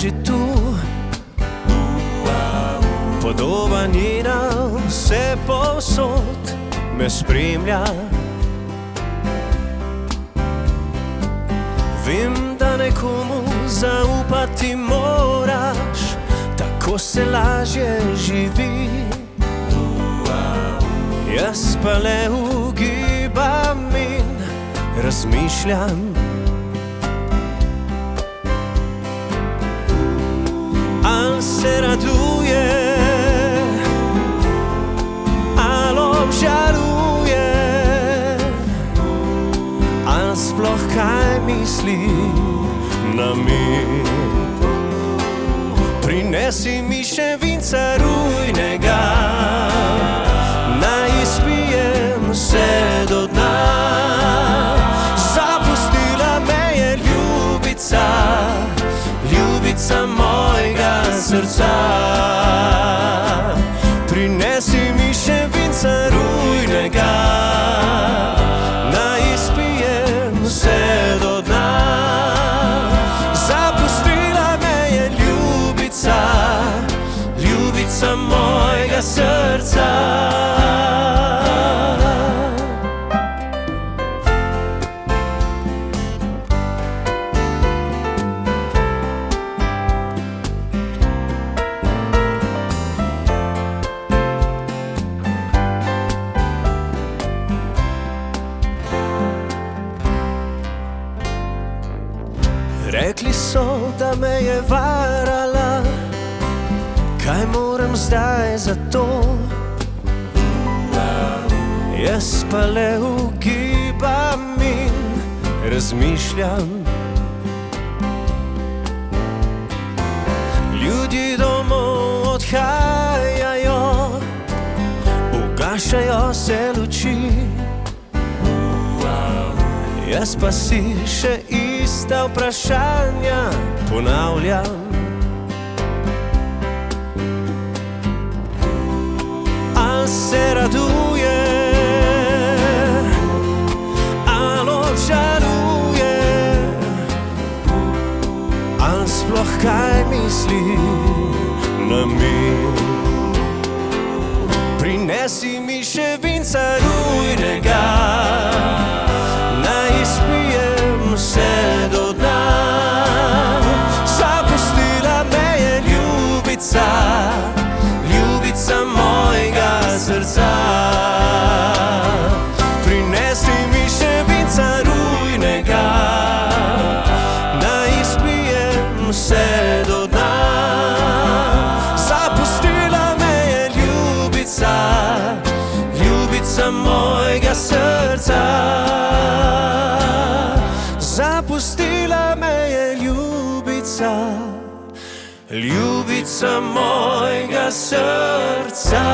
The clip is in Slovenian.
že tu. Podoba njena vse povsod me spremlja. Vem, da nekomu zaupati moraš, tako se lažje živi. Jaz pa le ugibam in razmišljam. Al se raduje, al obžaluje, al sploh kaj misli name. Prinesi mi še vinca rujnega, naj izpijem vse do dna. Zapustila me je ljubica, ljubica mojega srca. Prinesi mi še vinca rujnega, naj izpijem vse do dna. Zapustila me je ljubica, ljubica mojega srca. Rekli so, da me je varala, kaj moram zdaj za to? Jaz pa le ugibam in razmišljam. Ljudje domov odhajajo, ugašajo se luči. Jaz pa si še ista vprašanja ponavljam. Al se raduje, al obžaluje, al sploh kaj misli name. Prinesi mi še vinca rujnega, naj izpijem vse do dna. Zapustila me je ljubica, ljubica mojega srca. Prinesi mi še vinca rujnega, naj izpijem vse do dna. Zapustila me je ljubica, ljubica mojega srca. Zapustila me je ljubica, ljubica mojega srca.